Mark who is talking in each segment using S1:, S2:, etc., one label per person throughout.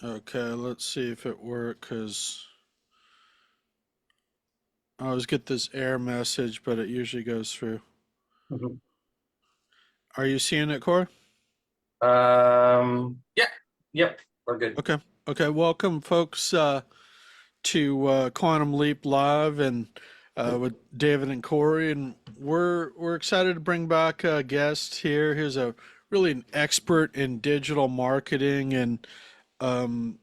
S1: Okay, let's see if it works because I always get this error message, but it usually goes through.
S2: Mhm.
S1: Are you seeing it, Corey?
S2: Yeah, yep, we're good.
S1: Okay. Okay. Welcome, folks, to Quantum Leap Live and with David and Corey, and we're excited to bring back a guest here who's a really an expert in digital marketing, and um,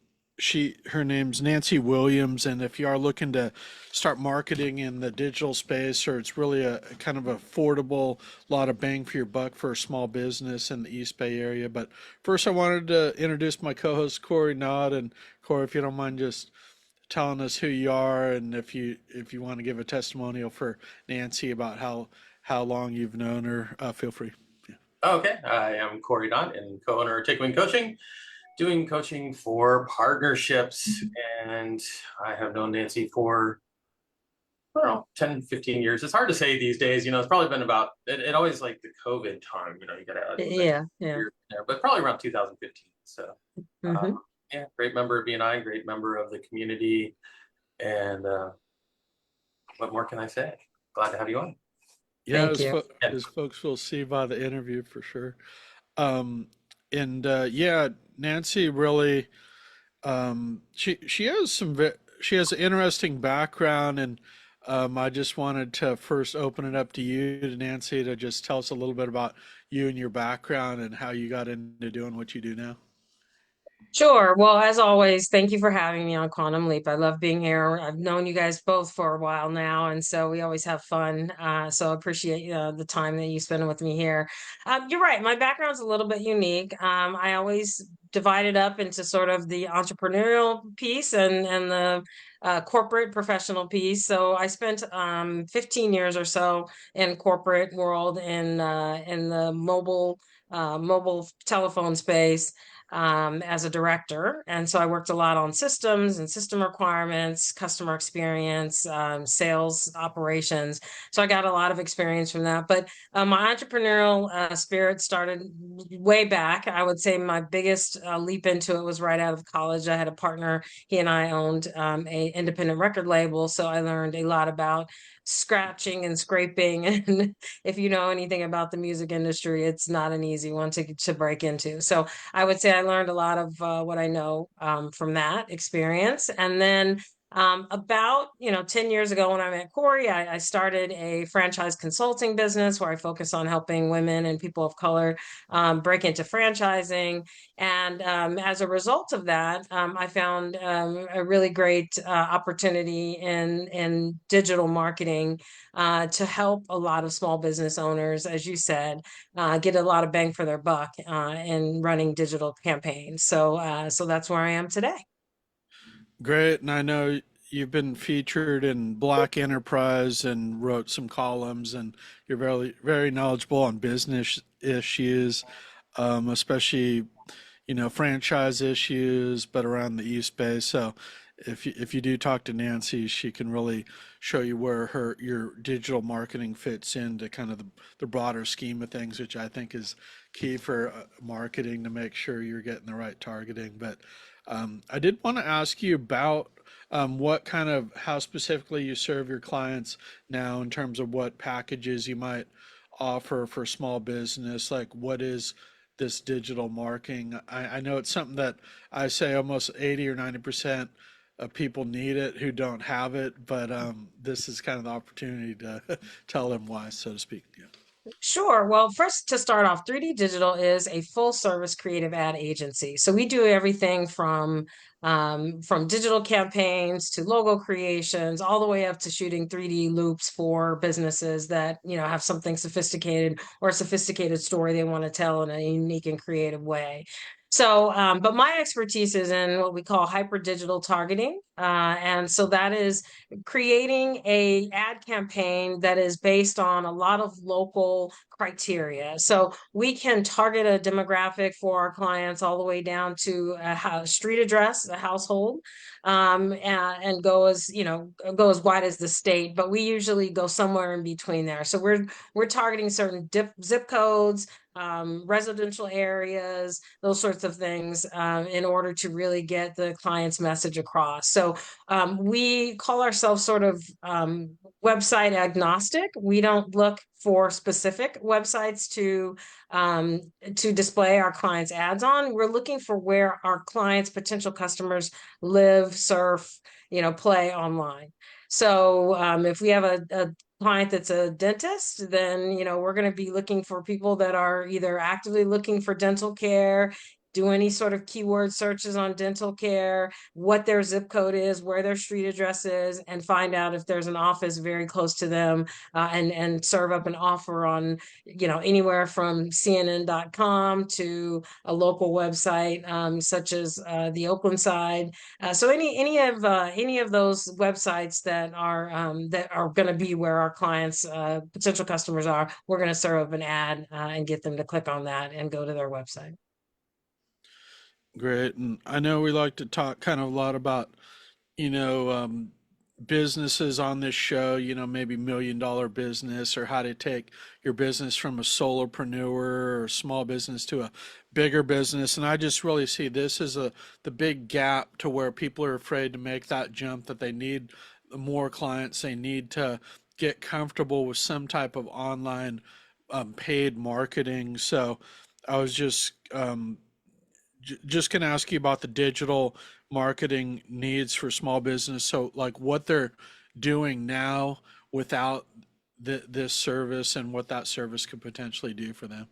S1: her name's Nancy Williams, and if you are looking to start marketing in the digital space, or it's really a kind of affordable, lot of bang for your buck for a small business in the East Bay area. But first, I wanted to introduce my co-host Corey Nod, and Corey, if you don't mind, just telling us who you are, and if you want to give a testimonial for Nancy about how long you've known her, feel free. Yeah.
S2: Okay, I am Cory Don and co-owner of Take Coaching, doing coaching for partnerships. And I have known Nancy for, I don't know, 10, 15 years. It's hard to say these days. It's probably been about, it always like the COVID time, you got to add an extra
S3: Yeah, yeah.
S2: year there, but probably around 2015. So, uh,
S3: Hmm.
S2: yeah, great member of BNI, great member of the community. And what more can I say? Glad to have you on.
S1: Yeah,
S3: Thank you.
S2: Yeah.
S1: as folks will see by the interview for sure. Um, and yeah, Nancy really she has she has an interesting background, and I just wanted to first open it up to you, to Nancy, to just tell us a little bit about you and your background and how you got into doing what you do now.
S3: Sure. Well, as always, thank you for having me on Quantum Leap. I love being here. I've known you guys both for a while now, and so we always have fun. So I appreciate the time that you spend with me here. You're right. My background's a little bit unique. I always divided up into sort of the entrepreneurial piece and the corporate professional piece. So I spent 15 years or so in corporate world in the mobile telephone space as a director. And so I worked a lot on systems and system requirements, customer experience, sales operations. So I got a lot of experience from that. But my entrepreneurial spirit started way back. I would say my biggest leap into it was right out of college. I had a partner, he and I owned a independent record label. So I learned a lot about scratching and scraping. And if you know anything about the music industry, it's not an easy one to break into. So I would say I learned a lot of what I know from that experience. And then about 10 years ago when I met Cory, I started a franchise consulting business where I focus on helping women and people of color break into franchising. And as a result of that, I found a really great opportunity in digital marketing to help a lot of small business owners, as you said, get a lot of bang for their buck in running digital campaigns. So that's where I am today.
S1: Great, and I know you've been featured in Black Enterprise and wrote some columns, and you're very knowledgeable on business issues, especially franchise issues, but around the East Bay. So if you do talk to Nancy, she can really show you where her your digital marketing fits into kind of the broader scheme of things, which I think is key for marketing to make sure you're getting the right targeting. But I did want to ask you about what kind of how specifically you serve your clients now in terms of what packages you might offer for small business. Like, what is this digital marketing? I know it's something that I say almost 80 or 90% of people need it who don't have it, but this is kind of the opportunity to tell them why, so to speak. Yeah.
S3: Sure. Well, first to start off, 3D Digital is a full service creative ad agency. So we do everything from digital campaigns to logo creations, all the way up to shooting 3D loops for businesses that have something sophisticated or a sophisticated story they want to tell in a unique and creative way. So, but my expertise is in what we call hyper digital targeting. And so that is creating a ad campaign that is based on a lot of local criteria. So we can target a demographic for our clients all the way down to a street address, a household, and go as, go as wide as the state. But we usually go somewhere in between there. So we're targeting certain zip codes, residential areas, those sorts of things, in order to really get the client's message across. So we call ourselves sort of website agnostic. We don't look for specific websites to display our clients' ads on. We're looking for where our clients, potential customers, live, surf, play online. So if we have a client that's a dentist, then we're going to be looking for people that are either actively looking for dental care, do any sort of keyword searches on dental care, what their zip code is, where their street address is, and find out if there's an office very close to them, and serve up an offer on anywhere from CNN.com to a local website, such as the Oakland side. So any of those websites that are going to be where our clients, potential customers are, we're going to serve up an ad and get them to click on that and go to their website.
S1: Great. And I know we like to talk kind of a lot about, you know, um, businesses on this show, maybe $1 million business or how to take your business from a solopreneur or small business to a bigger business. And I just really see this as the big gap to where people are afraid to make that jump, that they need more clients, they need to get comfortable with some type of online paid marketing. So I was just going to ask you about the digital marketing needs for small business. So, like what they're doing now without this service and what that service could potentially do for them.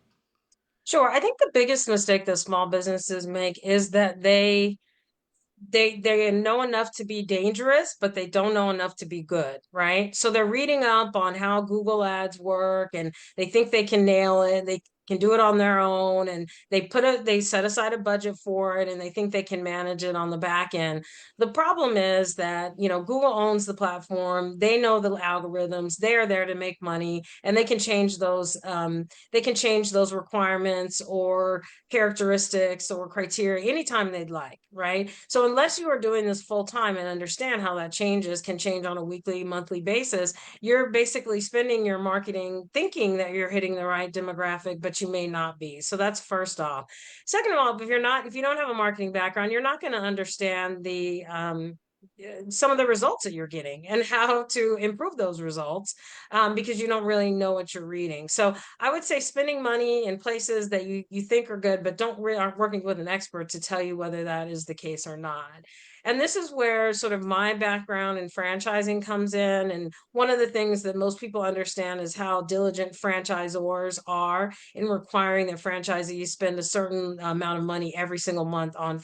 S3: Sure. I think the biggest mistake that small businesses make is that they know enough to be dangerous, but they don't know enough to be good, right? So they're reading up on how Google Ads work and they think they can nail it. They can do it on their own, and they set aside a budget for it, and they think they can manage it on the back end. The problem is that, Google owns the platform. They know the algorithms. They are there to make money, and they can change those requirements or characteristics or criteria anytime they'd like, right? So unless you are doing this full time and understand how that can change on a weekly, monthly basis, you're basically spending your marketing thinking that you're hitting the right demographic, but you may not be. So that's first off. Second of all, if you don't have a marketing background, you're not going to understand the some of the results that you're getting and how to improve those results, because you don't really know what you're reading. So I would say spending money in places that you think are good, but aren't working with an expert to tell you whether that is the case or not. And this is where sort of my background in franchising comes in. And one of the things that most people understand is how diligent franchisors are in requiring their franchisees spend a certain amount of money every single month on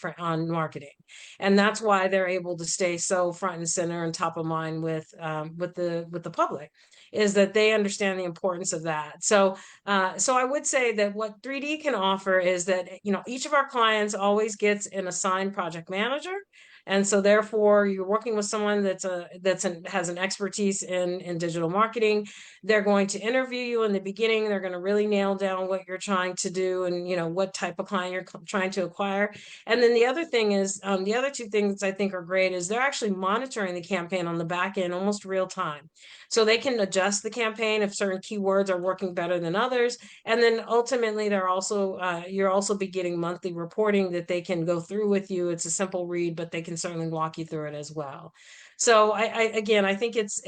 S3: marketing. And that's why they're able to stay so front and center and top of mind with the public, is that they understand the importance of that. So I would say that what 3D can offer is that, each of our clients always gets an assigned project manager. And so therefore you're working with someone has an expertise in digital marketing. They're going to interview you in the beginning. They're going to really nail down what you're trying to do and, what type of client you're trying to acquire. And then the other thing is, the other two things I think are great is they're actually monitoring the campaign on the back end almost real time. So they can adjust the campaign if certain keywords are working better than others. And then ultimately, you're also be getting monthly reporting that they can go through with you. It's a simple read, but they can certainly walk you through it as well. So again, I think it's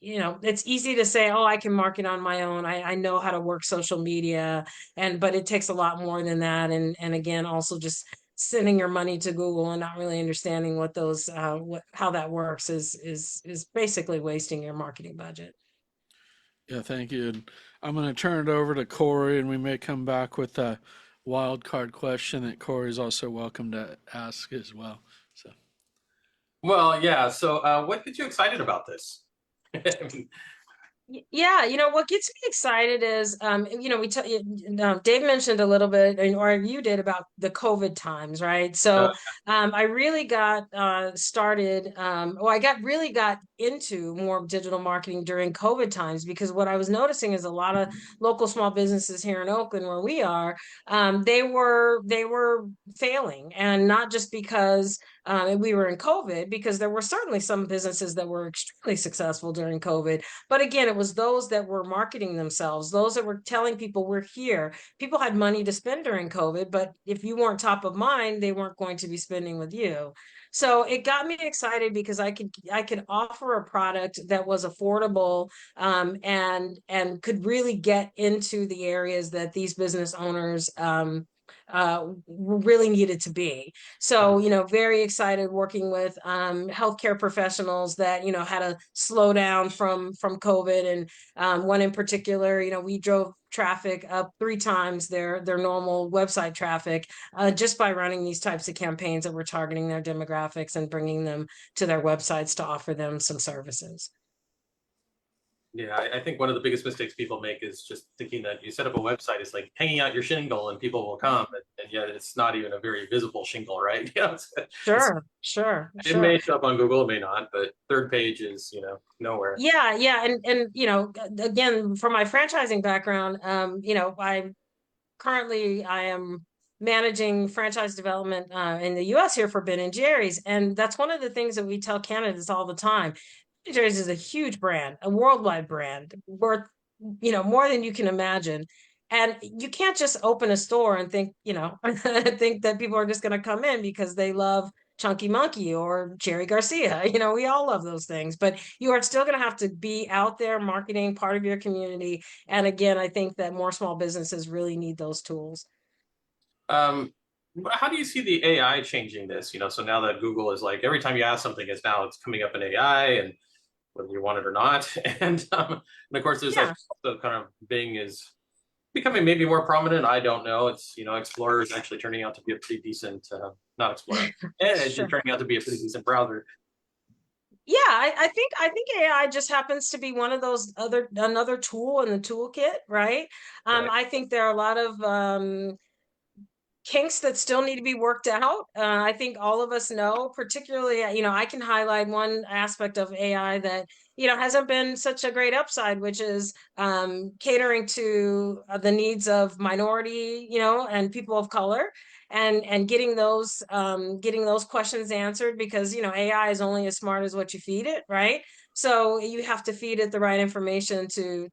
S3: easy to say, oh, I can market on my own. I know how to work social media, but it takes a lot more than that. And again, also just sending your money to Google and not really understanding how that works is basically wasting your marketing budget.
S1: Yeah, thank you. And I'm going to turn it over to Corey, and we may come back with a wild card question that Corey is also welcome to ask as well. So,
S2: Well, yeah. So, what gets you excited about this?
S3: Yeah, what gets me excited is, Dave mentioned a little bit, or you did, about the COVID times, right?
S2: Uh,
S3: So, I really got started, or I got really got into more digital marketing during COVID times, because what I was noticing is a lot of local small businesses here in Oakland, where we are, they were failing, and not just because we were in COVID, because there were certainly some businesses that were extremely successful during COVID, but again, it was those that were marketing themselves, those that were telling people we're here. People had money to spend during COVID, but if you weren't top of mind, they weren't going to be spending with you. So it got me excited because I could offer a product that was affordable, and could really get into the areas that these business owners really needed to be. So, very excited working with healthcare professionals that, had to slow down from COVID. And one in particular, we drove traffic up 3 times their normal website traffic, just by running these types of campaigns that were targeting their demographics and bringing them to their websites to offer them some services.
S2: Yeah, I think one of the biggest mistakes people make is just thinking that you set up a website, it's like hanging out your shingle and people will come, and yet it's not even a very visible shingle, right?
S3: Sure, sure,
S2: It
S3: sure.
S2: may show up on Google, it may not, but third page is, nowhere.
S3: Yeah, yeah, and again, from my franchising background, I am managing franchise development in the US here for Ben and Jerry's. And that's one of the things that we tell candidates all the time. Ben and Jerry's is a huge brand, a worldwide brand, worth, more than you can imagine. And you can't just open a store and think, think that people are just going to come in because they love Chunky Monkey or Jerry Garcia. We all love those things, but you are still going to have to be out there marketing, part of your community. And again, I think that more small businesses really need those tools.
S2: Um, how do you see the AI changing this? So now that Google is like every time you ask something, it's coming up in AI, and whether you want it or not. And of course, there's
S3: Yeah,
S2: also kind of Bing is becoming maybe more prominent. I don't know. It's Explorer is actually turning out to be a pretty decent, not Explorer, Edge is
S3: sure.
S2: turning out to be a pretty decent browser.
S3: Yeah, I think AI just happens to be one of those another tool in the toolkit, right?
S2: Right.
S3: I think there are a lot of kinks that still need to be worked out. I think all of us know, particularly, I can highlight one aspect of AI that, hasn't been such a great upside, which is catering to the needs of minority, and people of color. And getting those questions answered, because AI is only as smart as what you feed it, right? So you have to feed it the right information to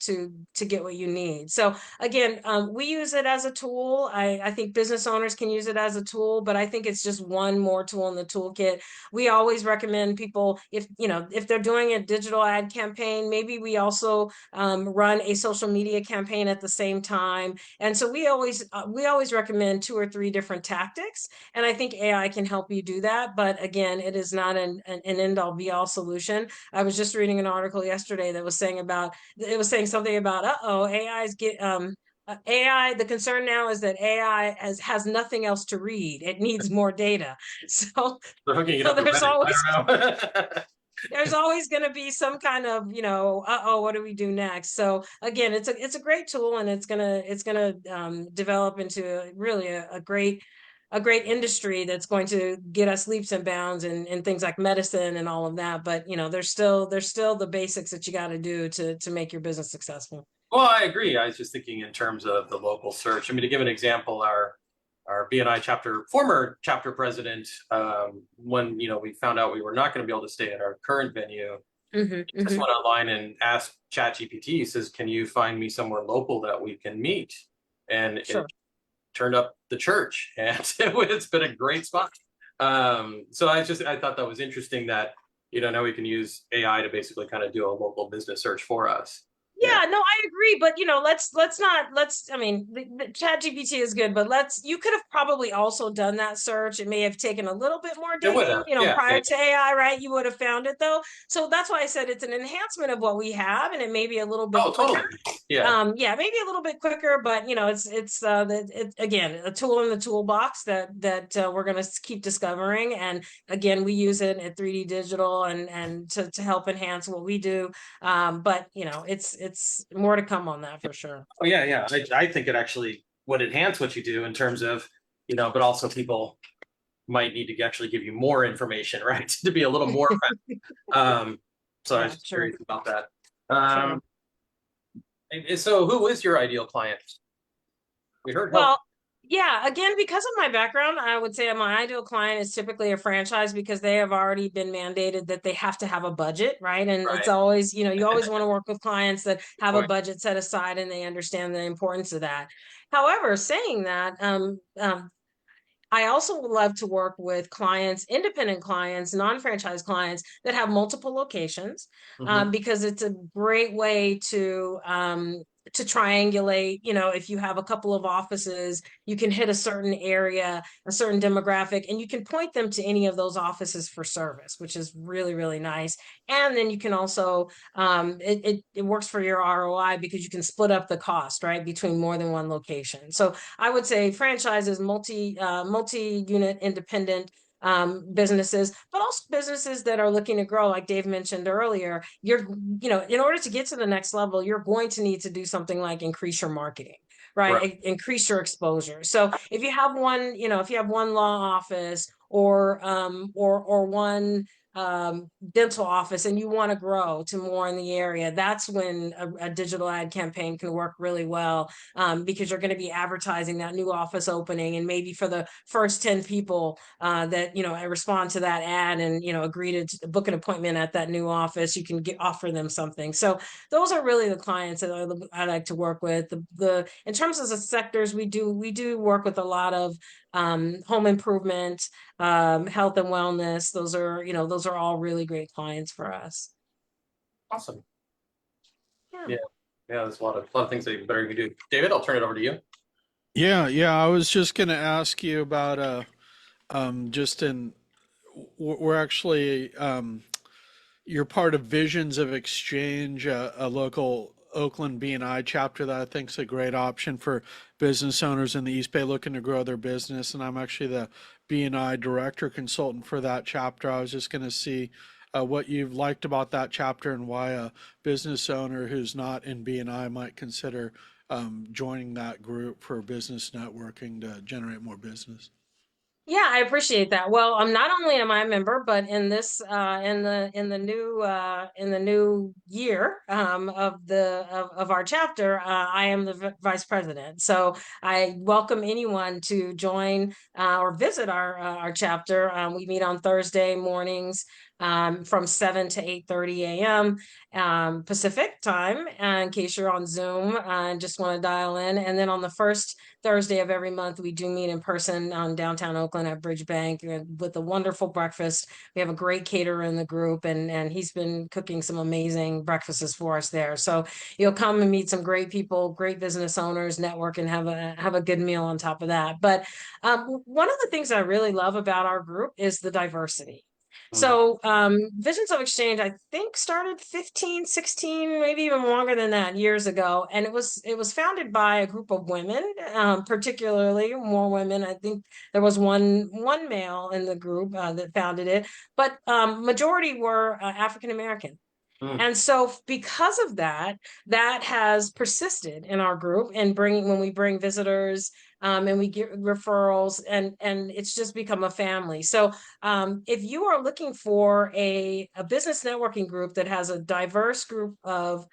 S3: get what you need. So again, we use it as a tool. I think business owners can use it as a tool, but I think it's just one more tool in the toolkit. We always recommend people, if they're doing a digital ad campaign, maybe we also run a social media campaign at the same time. And so we always recommend 2 or 3 different tactics. And I think AI can help you do that. But again, it is not an end all be all solution. I was just reading an article yesterday that was saying something about, AI's AI, the concern now is that AI has nothing else to read. It needs more data. So,
S2: They're hooking it
S3: so
S2: up to
S3: there's
S2: Reddit.
S3: always
S2: I don't know.
S3: there's always going to be some kind of, what do we do next? So again, it's a great tool, and it's gonna develop into really a great industry that's going to get us leaps and bounds in things like medicine and all of that. But there's still the basics that you got to do to make your business successful.
S2: Well, I agree. I was just thinking in terms of the local search. I mean, to give an example, our BNI former chapter president, when we found out we were not going to be able to stay at our current venue,
S3: Hmm,
S2: he just
S3: hmm.
S2: went online and asked ChatGPT. He says, "Can you find me somewhere local that we can meet?" And it
S3: Sure.
S2: turned up the church, and it's been a great spot. So I thought that was interesting that now we can use AI to basically kind of do a local business search for us. Yeah.
S3: Yeah, no, I agree, but let's I mean, the Chat GPT is good, but you could have probably also done that search. It may have taken a little bit more
S2: It would
S3: digging,
S2: have. Yeah. Yeah.
S3: prior to AI, right? You would have found it though. So that's why I said it's an enhancement of what we have, and it may be a little bit
S2: Oh,
S3: quicker.
S2: totally. Yeah.
S3: Yeah, maybe a little bit quicker, but again, a tool in the toolbox that we're going to keep discovering. And again, we use it at 3D Digital and to help enhance what we do. But it's more to come on that for sure.
S2: Oh yeah, yeah. I think it actually would enhance what you do in terms of, but also people might need to actually give you more information, right? To be a little more effective. So I was
S3: Yeah,
S2: just
S3: sure,
S2: curious about that.
S3: sure.
S2: So who is your ideal client? We heard health.
S3: Well, yeah, again, because of my background, I would say my ideal client is typically a franchise because they have already been mandated that they have to have a budget, right? And it's
S2: Right.
S3: always, you always want to work with clients that have a
S2: Point.
S3: budget set aside and they understand the importance of that. However, saying that, I also would love to work with clients, independent clients, non-franchise clients that have multiple locations,
S2: Mhm.
S3: because it's a great way to triangulate. If you have a couple of offices, you can hit a certain area, a certain demographic, and you can point them to any of those offices for service, which is really, really nice. And then you can also it works for your ROI because you can split up the cost, right, between more than one location. So I would say franchises, multi-unit independent businesses, but also businesses that are looking to grow, like Dave mentioned earlier. In order to get to the next level, you're going to need to do something like increase your marketing,
S2: Right.
S3: right? Increase your exposure. So if you have one law office or one dental office and you want to grow to more in the area, that's when a digital ad campaign can work really well, because you're going to be advertising that new office opening, and maybe for the first 10 people that respond to that ad and agree to book an appointment at that new office, you can offer them something. So those are really the clients that I like to work with. The in terms of the sectors, we do work with a lot of home improvement, health and wellness. Those are all really great clients for us.
S2: Awesome.
S3: Yeah.
S2: Yeah. Yeah. There's a lot of things that you better you can do. David, I'll turn it over to you.
S1: Yeah, yeah. I was just going to ask you about just in we're actually you're part of Visions of Exchange, a local Oakland B&I chapter that I think is a great option for business owners in the East Bay looking to grow their business. And I'm actually the B&I director consultant for that chapter. I was just going to see what you've liked about that chapter and why a business owner who's not in B&I might consider joining that group for business networking to generate more business.
S3: Yeah, I appreciate that. Well, not only am I a member, but in this in the new year of our chapter, I am the vice president. So I welcome anyone to join or visit our chapter. We meet on Thursday mornings from 7 to 8:30 a.m. Pacific time, in case you're on Zoom and just want to dial in. And then on the first Thursday of every month, we do meet in person on downtown Oakland at Bridge Bank with a wonderful breakfast. We have a great caterer in the group, and he's been cooking some amazing breakfasts for us there. So you'll come and meet some great people, great business owners, network, and have a good meal on top of that. But one of the things I really love about our group is the diversity.
S2: Mhm.
S3: So Visions of Exchange, I think, started 15, 16, maybe even longer than that, years ago. And it was founded by a group of women, particularly more women. I think there was one male in the group that founded it, but majority were African American.
S2: Mm.
S3: And so because of that, that has persisted in our group, and when we bring visitors, and we get referrals, and it's just become a family. So if you are looking for a business networking group that has a diverse group of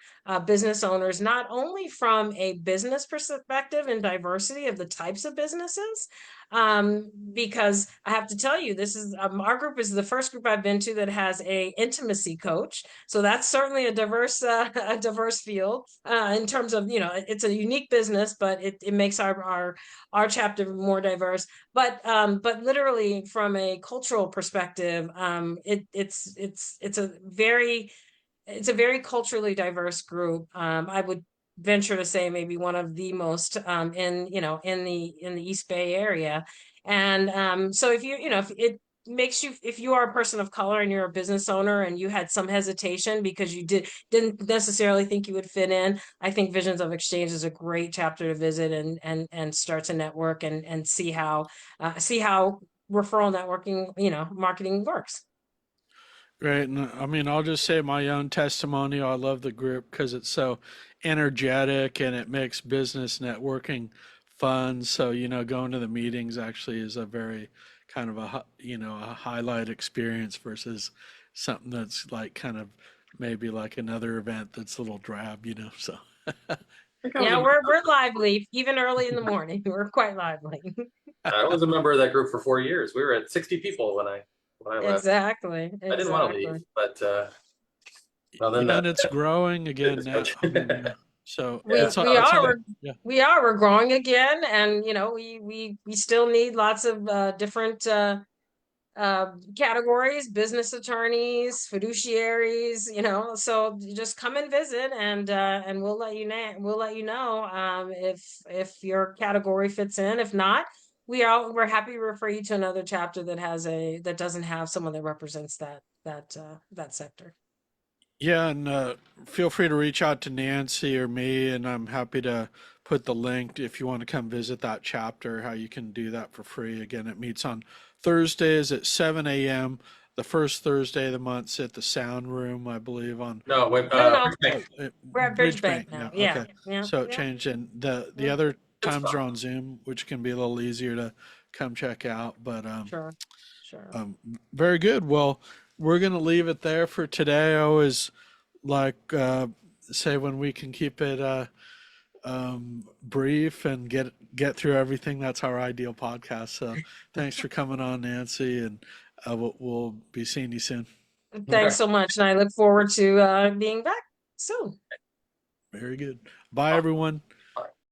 S3: business owners, not only from a business perspective and diversity of the types of businesses, because I have to tell you, this is our group is the first group I've been to that has a intimacy coach. So that's certainly a diverse a diverse field in terms of, it's a unique business, but it makes our chapter more diverse. But literally from a cultural perspective, it's a very culturally diverse group. I would venture to say maybe one of the most in the East Bay area. And so if you you know if it makes you, if you are a person of color and you're a business owner and you had some hesitation because you didn't necessarily think you would fit in, I think Visions of Exchange is a great chapter to visit and start to network and see how referral networking, marketing works.
S1: Right. And I mean, I'll just say my own testimonial. I love the group because it's so energetic and it makes business networking fun. So, going to the meetings actually is a very kind of a highlight experience versus something that's like kind of maybe like another event that's a little drab. So,
S2: think I was a,
S3: Yeah, we're lively even early in the morning. We're quite lively.
S2: I was a member of that group for 4 years. We were at 60 people when I left.
S3: Exactly,
S2: I didn't want to leave,
S3: exactly.
S2: but well, then
S1: yeah, and it's growing again
S2: fitness
S1: now.
S2: coach.
S1: I mean, so
S2: Yeah,
S3: We
S2: it's
S3: are
S2: fun.
S1: yeah.
S3: we're growing again, and we still need lots of different categories: business attorneys, fiduciaries, so just come and visit, and we'll let you know if your category fits in. If not, we're happy to refer you to another chapter that doesn't have someone that represents that sector.
S1: Yeah, and feel free to reach out to Nancy or me, and I'm happy to put the link if you want to come visit that chapter, how you can do that for free. Again, it meets on Thursdays at 7 a.m. The first Thursday of the month's at the Sound Room, I believe, on
S2: No, wait,
S3: No, no,
S2: Bridgebank.
S3: we're at
S1: Bridge
S3: Bridgebank
S1: Bank.
S3: now.
S1: Yeah,
S3: Yeah,
S1: okay.
S3: yeah,
S1: So it
S3: yeah,
S1: changed, and the
S3: yeah.
S1: other
S2: It's
S1: times
S2: fun.
S1: are on Zoom, which can be a little easier to come check out. But
S3: Sure, sure.
S1: um, very good. Well, we're going to leave it there for today. I always like say when we can keep it brief and get through everything. That's our ideal podcast. So thanks for coming on, Nancy, and we'll be seeing you soon.
S3: Thanks so much, and I look forward to being back soon.
S1: Very good. Bye, everyone.